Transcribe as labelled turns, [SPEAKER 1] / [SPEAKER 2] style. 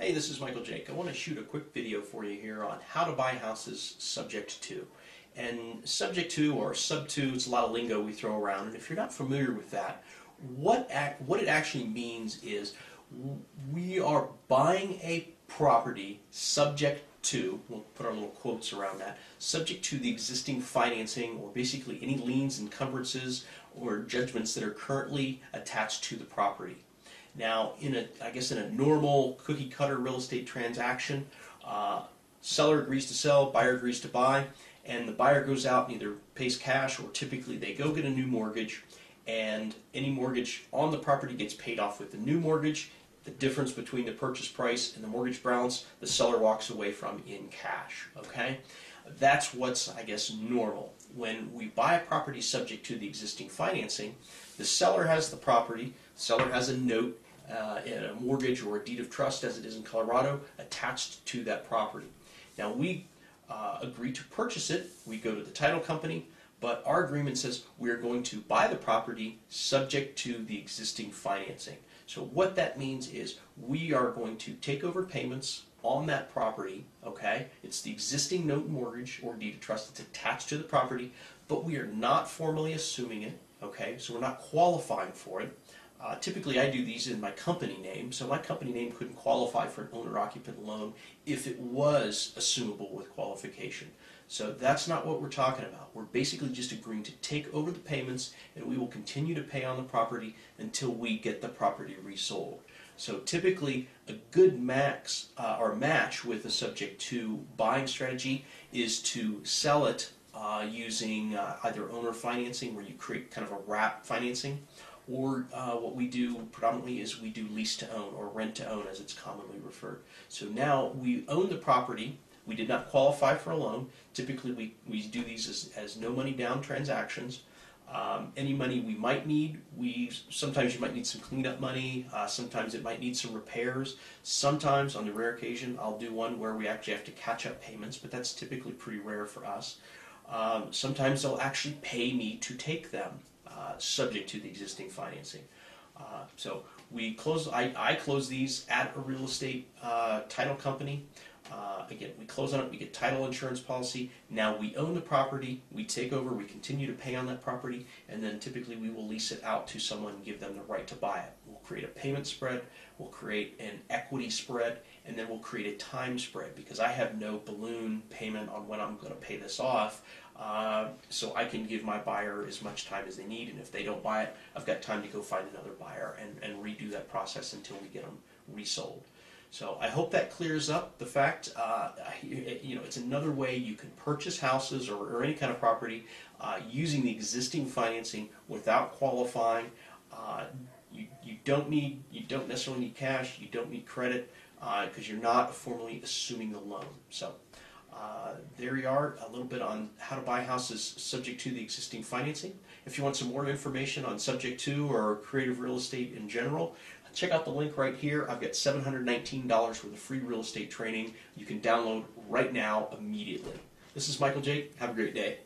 [SPEAKER 1] Hey, this is Michael Jake. I want to shoot a quick video for you here on how to buy houses subject to. And subject to or sub to, it's a lot of lingo we throw around, and if you're not familiar with that, what it actually means is we are buying a property subject to, we'll put our little quotes around that, subject to the existing financing or basically any liens, encumbrances, or judgments that are currently attached to the property. Now, in a normal cookie-cutter real estate transaction, seller agrees to sell, buyer agrees to buy, and the buyer goes out and either pays cash or typically they go get a new mortgage, and any mortgage on the property gets paid off with the new mortgage. The difference between the purchase price and the mortgage balance, the seller walks away from in cash. Okay? That's what's, normal. When we buy a property subject to the existing financing, the seller has the property, the seller has a note, a mortgage or a deed of trust, as it is in Colorado, attached to that property. Now we agree to purchase it, we go to the title company, but our agreement says we are going to buy the property subject to the existing financing. So what that means is we are going to take over payments on that property, okay? It's the existing note mortgage or deed of trust that's attached to the property, but we are not formally assuming it, okay? So we're not qualifying for it. Typically I do these in my company name, so my company name couldn't qualify for an owner-occupant loan if it was assumable with qualification. So that's not what we're talking about. We're basically just agreeing to take over the payments, and we will continue to pay on the property until we get the property resold. So typically a good match with a subject to buying strategy is to sell it using either owner financing, where you create kind of a wrap financing, or what we do predominantly is we do lease to own, or rent to own as it's commonly referred. So now we own the property, we did not qualify for a loan. Typically we do these as no money down transactions. Any money we might need, sometimes you might need some cleanup money, sometimes it might need some repairs. Sometimes, on the rare occasion, I'll do one where we actually have to catch up payments, but that's typically pretty rare for us. Sometimes they'll actually pay me to take them, subject to the existing financing. So I close these at a real estate title company. Again, we close on it, we get title insurance policy. Now we own the property, we take over, we continue to pay on that property, and then typically we will lease it out to someone and give them the right to buy it. We'll create a payment spread, we'll create an equity spread, and then we'll create a time spread, because I have no balloon payment on when I'm going to pay this off. So I can give my buyer as much time as they need, and if they don't buy it, I've got time to go find another buyer and redo that process until we get them resold. So I hope that clears up the fact, it's another way you can purchase houses or any kind of property using the existing financing without qualifying. You don't necessarily need cash, you don't need credit, because you're not formally assuming the loan. So there you are, a little bit on how to buy houses subject to the existing financing. If you want some more information on subject to or creative real estate in general, check out the link right here. I've got $719 worth of free real estate training you can download right now immediately. This is Michael Jake. Have a great day.